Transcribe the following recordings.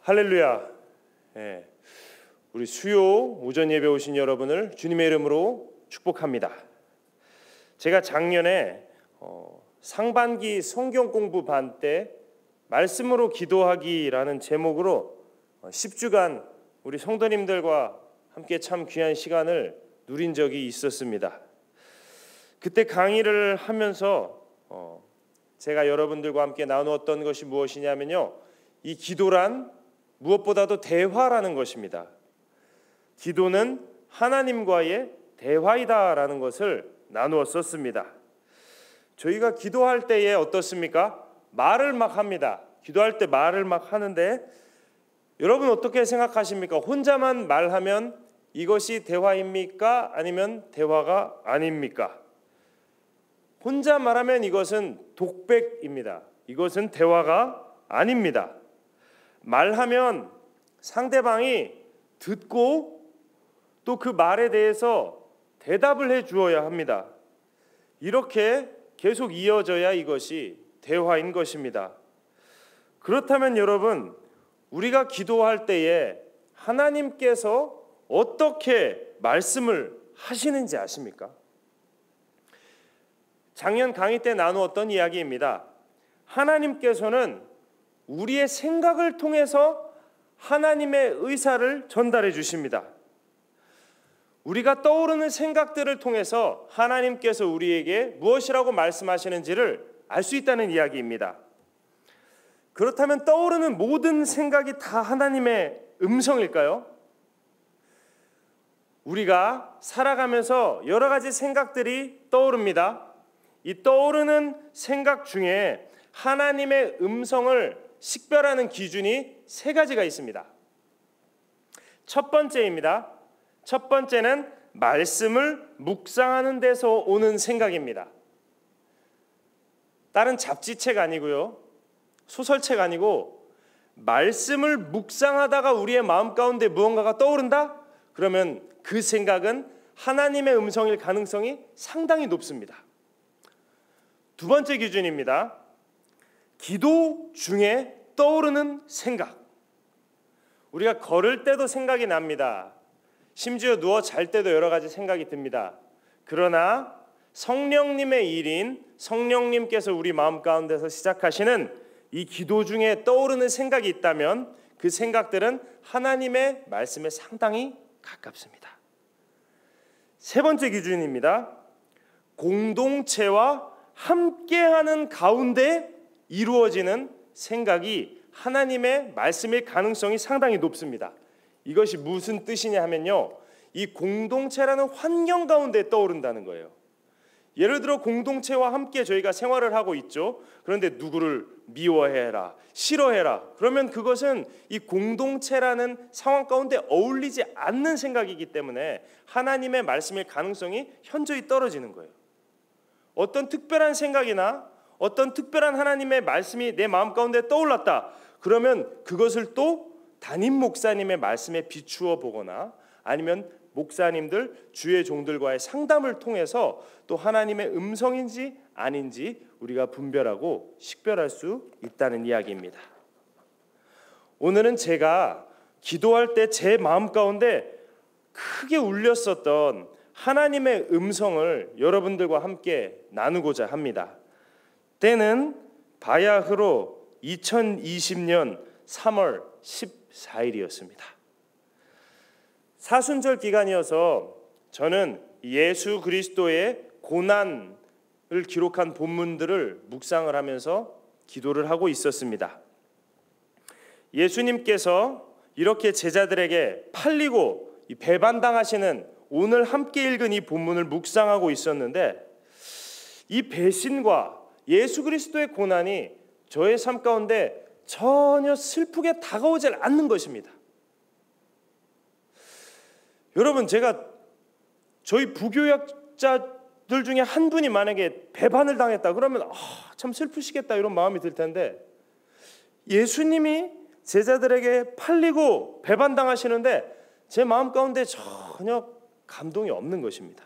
할렐루야. 예, 우리 수요 오전 예배 오신 여러분을 주님의 이름으로 축복합니다. 제가 작년에 상반기 성경 공부 반 때 말씀으로 기도하기라는 제목으로 10주간 우리 성도님들과 함께 참 귀한 시간을 누린 적이 있었습니다. 그때 강의를 하면서 제가 여러분들과 함께 나누었던 것이 무엇이냐면요, 이 기도란 무엇보다도 대화라는 것입니다. 기도는 하나님과의 대화이다라는 것을 나누었었습니다. 저희가 기도할 때에 어떻습니까? 말을 막 합니다. 기도할 때 말을 막 하는데 여러분 어떻게 생각하십니까? 혼자만 말하면 이것이 대화입니까? 아니면 대화가 아닙니까? 혼자 말하면 이것은 독백입니다. 이것은 대화가 아닙니다. 말하면 상대방이 듣고 또 그 말에 대해서 대답을 해 주어야 합니다. 이렇게 계속 이어져야 이것이 대화인 것입니다. 그렇다면 여러분, 우리가 기도할 때에 하나님께서 어떻게 말씀을 하시는지 아십니까? 작년 강의 때 나누었던 이야기입니다. 하나님께서는 우리의 생각을 통해서 하나님의 의사를 전달해 주십니다. 우리가 떠오르는 생각들을 통해서 하나님께서 우리에게 무엇이라고 말씀하시는지를 알 수 있다는 이야기입니다. 그렇다면 떠오르는 모든 생각이 다 하나님의 음성일까요? 우리가 살아가면서 여러 가지 생각들이 떠오릅니다. 이 떠오르는 생각 중에 하나님의 음성을 식별하는 기준이 세 가지가 있습니다. 첫 번째입니다. 첫 번째는 말씀을 묵상하는 데서 오는 생각입니다. 다른 잡지책 아니고요, 소설책 아니고 말씀을 묵상하다가 우리의 마음 가운데 무언가가 떠오른다? 그러면 그 생각은 하나님의 음성일 가능성이 상당히 높습니다. 두 번째 기준입니다. 기도 중에 떠오르는 생각. 우리가 걸을 때도 생각이 납니다. 심지어 누워 잘 때도 여러 가지 생각이 듭니다. 그러나 성령님의 일인 성령님께서 우리 마음 가운데서 시작하시는 이 기도 중에 떠오르는 생각이 있다면 그 생각들은 하나님의 말씀에 상당히 가깝습니다. 세 번째 기준입니다. 공동체와 함께하는 가운데 이루어지는 생각이 하나님의 말씀일 가능성이 상당히 높습니다. 이것이 무슨 뜻이냐 하면요, 이 공동체라는 환경 가운데 떠오른다는 거예요. 예를 들어 공동체와 함께 저희가 생활을 하고 있죠. 그런데 누구를 미워해라, 싫어해라, 그러면 그것은 이 공동체라는 상황 가운데 어울리지 않는 생각이기 때문에 하나님의 말씀일 가능성이 현저히 떨어지는 거예요. 어떤 특별한 생각이나 어떤 특별한 하나님의 말씀이 내 마음 가운데 떠올랐다, 그러면 그것을 또 담임 목사님의 말씀에 비추어 보거나 아니면 목사님들, 주의 종들과의 상담을 통해서 또 하나님의 음성인지 아닌지 우리가 분별하고 식별할 수 있다는 이야기입니다. 오늘은 제가 기도할 때 제 마음 가운데 크게 울렸었던 하나님의 음성을 여러분들과 함께 나누고자 합니다. 때는 바야흐로 2020년 3월 14일이었습니다. 사순절 기간이어서 저는 예수 그리스도의 고난을 기록한 본문들을 묵상을 하면서 기도를 하고 있었습니다. 예수님께서 이렇게 제자들에게 팔리고 배반당하시는 오늘 함께 읽은 이 본문을 묵상하고 있었는데, 이 배신과 예수 그리스도의 고난이 저의 삶 가운데 전혀 슬프게 다가오지 않는 것입니다. 여러분, 제가 저희 부교역자들 중에 한 분이 만약에 배반을 당했다 그러면 참 슬프시겠다 이런 마음이 들 텐데, 예수님이 제자들에게 팔리고 배반당하시는데 제 마음 가운데 전혀 감동이 없는 것입니다.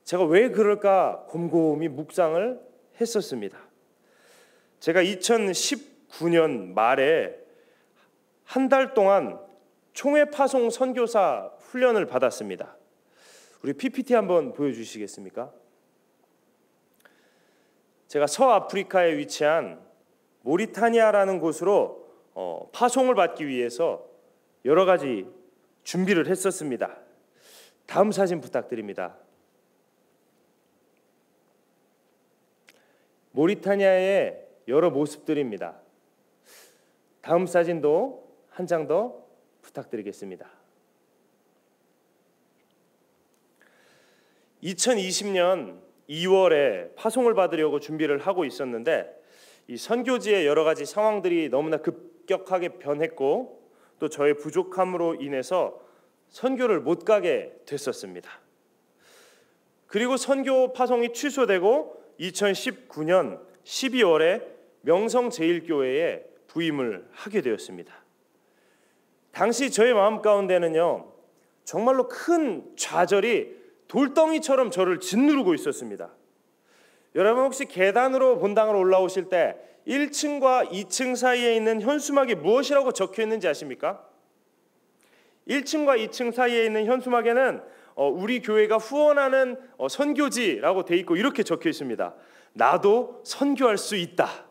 제가 왜 그럴까 곰곰이 묵상을 했었습니다. 제가 2019 2019년 말에 한 달 동안 총회 파송 선교사 훈련을 받았습니다. 우리 PPT 한번 보여주시겠습니까? 제가 서아프리카에 위치한 모리타니아라는 곳으로 파송을 받기 위해서 여러 가지 준비를 했었습니다. 다음 사진 부탁드립니다. 모리타니아의 여러 모습들입니다. 다음 사진도 한 장 더 부탁드리겠습니다. 2020년 2월에 파송을 받으려고 준비를 하고 있었는데 이 선교지의 여러 가지 상황들이 너무나 급격하게 변했고 또 저의 부족함으로 인해서 선교를 못 가게 됐었습니다. 그리고 선교 파송이 취소되고 2019년 12월에 명성제일교회에 부임을 하게 되었습니다. 당시 저의 마음 가운데는요, 정말로 큰 좌절이 돌덩이처럼 저를 짓누르고 있었습니다. 여러분 혹시 계단으로 본당으로 올라오실 때 1층과 2층 사이에 있는 현수막이 무엇이라고 적혀 있는지 아십니까? 1층과 2층 사이에 있는 현수막에는 우리 교회가 후원하는 선교지라고 돼 있고 이렇게 적혀 있습니다. 나도 선교할 수 있다.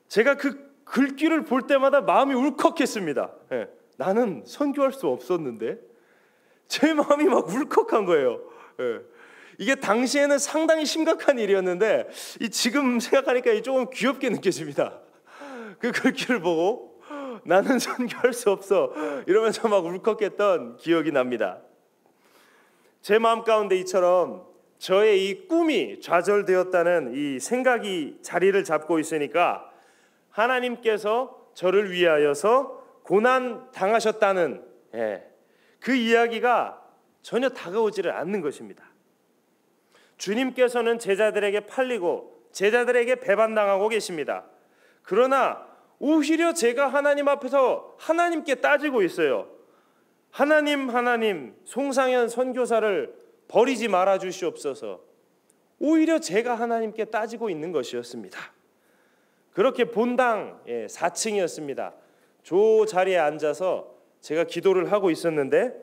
제가 그 글귀를 볼 때마다 마음이 울컥했습니다. 나는 선교할 수 없었는데 제 마음이 막 울컥한 거예요. 이게 당시에는 상당히 심각한 일이었는데 지금 생각하니까 조금 귀엽게 느껴집니다. 그 글귀를 보고 나는 선교할 수 없어 이러면서 막 울컥했던 기억이 납니다. 제 마음 가운데 이처럼 저의 이 꿈이 좌절되었다는 이 생각이 자리를 잡고 있으니까 하나님께서 저를 위하여서 고난 당하셨다는 그 이야기가 전혀 다가오지를 않는 것입니다. 주님께서는 제자들에게 팔리고 제자들에게 배반당하고 계십니다. 그러나 오히려 제가 하나님 앞에서 하나님께 따지고 있어요. 하나님, 송상현 선교사를 버리지 말아 주시옵소서. 오히려 제가 하나님께 따지고 있는 것이었습니다. 그렇게 본당 4층이었습니다. 저 자리에 앉아서 제가 기도를 하고 있었는데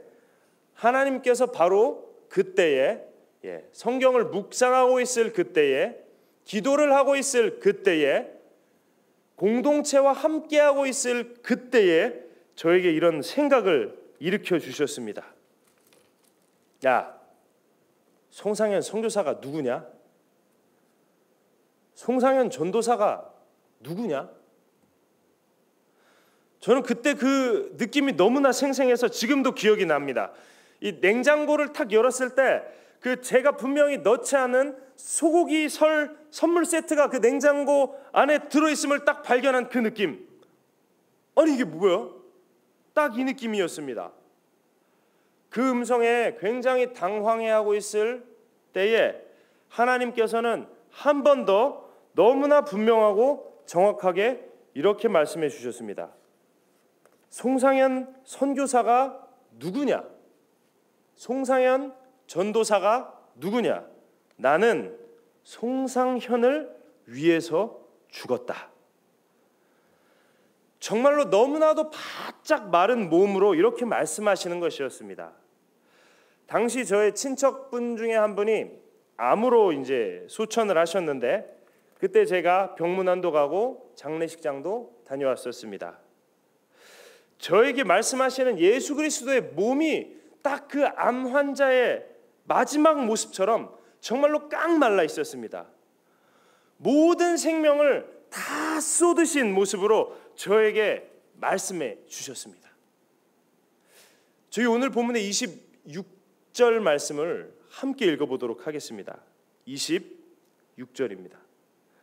하나님께서 바로 그때에 성경을 묵상하고 있을 그때에 기도를 하고 있을 그때에 공동체와 함께하고 있을 그때에 저에게 이런 생각을 일으켜 주셨습니다. 야, 송상현 선교사가 누구냐? 송상현 전도사가 누구냐? 저는 그때 그 느낌이 너무나 생생해서 지금도 기억이 납니다. 이 냉장고를 탁 열었을 때 그 제가 분명히 넣지 않은 소고기 설 선물 세트가 그 냉장고 안에 들어있음을 딱 발견한 그 느낌. 아니 이게 뭐야? 딱 이 느낌이었습니다. 그 음성에 굉장히 당황해하고 있을 때에 하나님께서는 한 번 더 너무나 분명하고 정확하게 이렇게 말씀해 주셨습니다. 송상현 선교사가 누구냐? 송상현 전도사가 누구냐? 나는 송상현을 위해서 죽었다. 정말로 너무나도 바짝 마른 몸으로 이렇게 말씀하시는 것이었습니다. 당시 저의 친척분 중에 한 분이 암으로 이제 소천을 하셨는데 그때 제가 병문안도 가고 장례식장도 다녀왔었습니다. 저에게 말씀하시는 예수 그리스도의 몸이 딱 그 암 환자의 마지막 모습처럼 정말로 깡 말라 있었습니다. 모든 생명을 다 쏟으신 모습으로 저에게 말씀해 주셨습니다. 저희 오늘 본문의 26절 말씀을 함께 읽어보도록 하겠습니다. 26절입니다.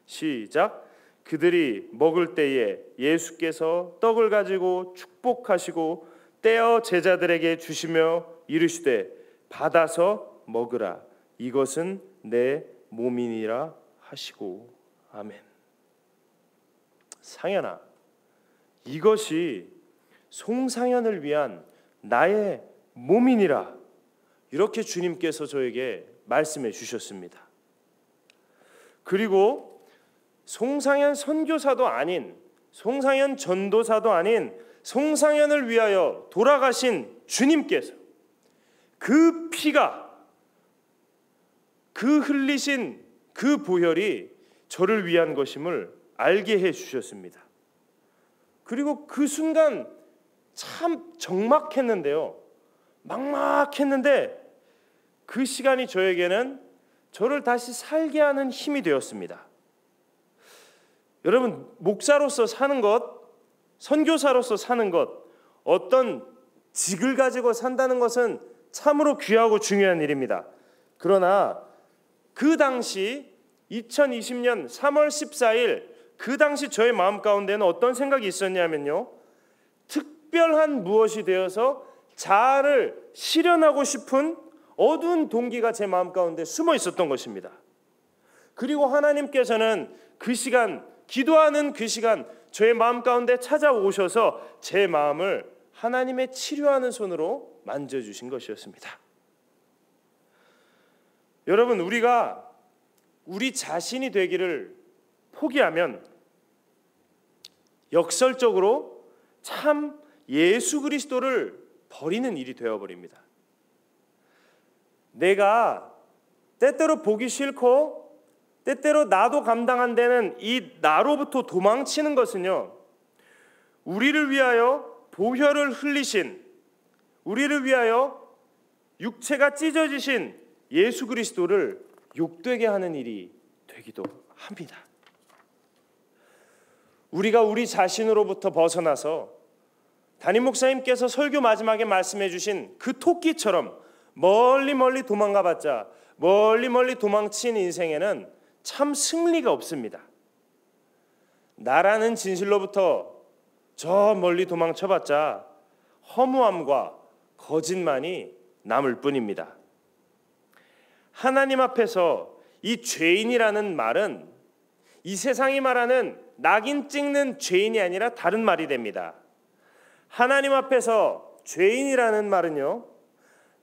시작. 그들이 먹을 때에 예수께서 떡을 가지고 축복하시고 떼어 제자들에게 주시며 이르시되 받아서 먹으라 이것은 내 몸이니라 하시고 아멘. 상현아, 이것이 송상현을 위한 나의 몸이니라 이렇게 주님께서 저에게 말씀해 주셨습니다. 그리고 송상현 선교사도 아닌 송상현 전도사도 아닌 송상현을 위하여 돌아가신 주님께서 그 피가, 그 흘리신 그 보혈이 저를 위한 것임을 알게 해 주셨습니다. 그리고 그 순간 참 적막했는데요. 막막했는데 그 시간이 저에게는 저를 다시 살게 하는 힘이 되었습니다. 여러분, 목사로서 사는 것, 선교사로서 사는 것, 어떤 직을 가지고 산다는 것은 참으로 귀하고 중요한 일입니다. 그러나 그 당시 2020년 3월 14일 그 당시 저의 마음 가운데는 어떤 생각이 있었냐면요, 특별한 무엇이 되어서 자아를 실현하고 싶은 어두운 동기가 제 마음 가운데 숨어 있었던 것입니다. 그리고 하나님께서는 그 시간, 기도하는 그 시간 저의 마음 가운데 찾아오셔서 제 마음을 하나님의 치료하는 손으로 만져주신 것이었습니다. 여러분, 우리가 우리 자신이 되기를 포기하면 역설적으로 참 예수 그리스도를 버리는 일이 되어버립니다. 내가 때때로 보기 싫고 때때로 나도 감당 안 되는 이 나로부터 도망치는 것은요, 우리를 위하여 보혈을 흘리신, 우리를 위하여 육체가 찢어지신 예수 그리스도를 욕되게 하는 일이 되기도 합니다. 우리가 우리 자신으로부터 벗어나서 담임 목사님께서 설교 마지막에 말씀해 주신 그 토끼처럼 멀리 멀리 도망가봤자, 멀리 멀리 도망친 인생에는 참 승리가 없습니다. 나라는 진실로부터 저 멀리 도망쳐봤자 허무함과 거짓만이 남을 뿐입니다. 하나님 앞에서 이 죄인이라는 말은 이 세상이 말하는 낙인 찍는 죄인이 아니라 다른 말이 됩니다. 하나님 앞에서 죄인이라는 말은요,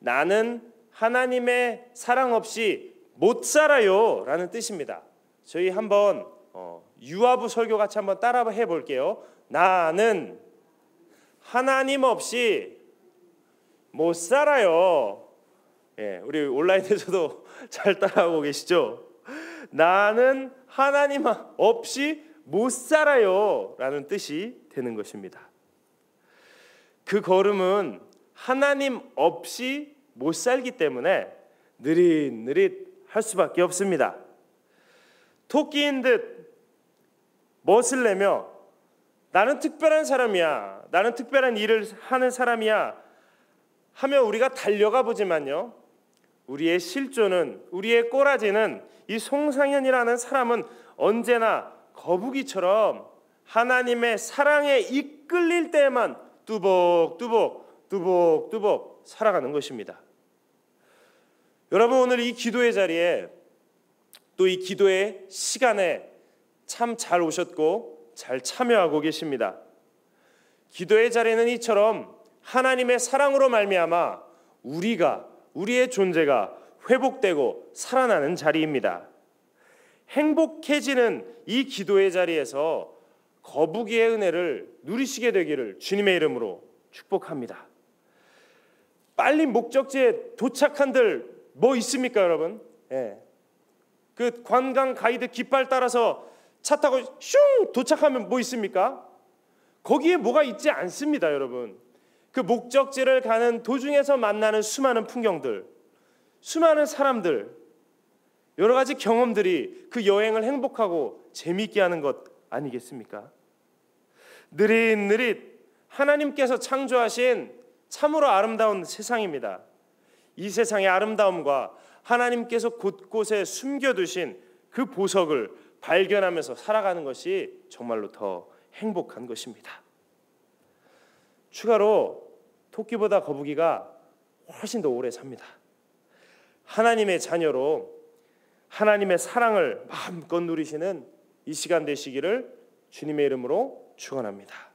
나는 하나님의 사랑 없이 못 살아요 라는 뜻입니다. 저희 한번 유아부 설교 같이 한번 따라 해볼게요. 나는 하나님 없이 못 살아요. 예, 우리 온라인에서도 잘 따라하고 계시죠? 나는 하나님 없이 못 살아요 라는 뜻이 되는 것입니다. 그 걸음은 하나님 없이 못 살기 때문에 느릿느릿 할 수밖에 없습니다. 토끼인 듯 멋을 내며 나는 특별한 사람이야, 나는 특별한 일을 하는 사람이야 하며 우리가 달려가 보지만요, 우리의 실존은, 우리의 꼬라지는, 이 송상현이라는 사람은 언제나 거북이처럼 하나님의 사랑에 이끌릴 때에만 뚜벅뚜벅 살아가는 것입니다. 여러분, 오늘 이 기도의 자리에, 또 이 기도의 시간에 참 잘 오셨고 잘 참여하고 계십니다. 기도의 자리는 이처럼 하나님의 사랑으로 말미암아 우리의 존재가 회복되고 살아나는 자리입니다. 행복해지는 이 기도의 자리에서 거북이의 은혜를 누리시게 되기를 주님의 이름으로 축복합니다. 빨리 목적지에 도착한들 뭐 있습니까, 여러분? 예. 그 관광 가이드 깃발 따라서 차 타고 슝 도착하면 뭐 있습니까? 거기에 뭐가 있지 않습니다, 여러분. 그 목적지를 가는 도중에서 만나는 수많은 풍경들, 수많은 사람들, 여러 가지 경험들이 그 여행을 행복하고 재미있게 하는 것 아니겠습니까? 느릿느릿 하나님께서 창조하신 참으로 아름다운 세상입니다. 이 세상의 아름다움과 하나님께서 곳곳에 숨겨두신 그 보석을 발견하면서 살아가는 것이 정말로 더 행복한 것입니다. 추가로 토끼보다 거북이가 훨씬 더 오래 삽니다. 하나님의 자녀로 하나님의 사랑을 마음껏 누리시는 이 시간 되시기를 주님의 이름으로 축원합니다.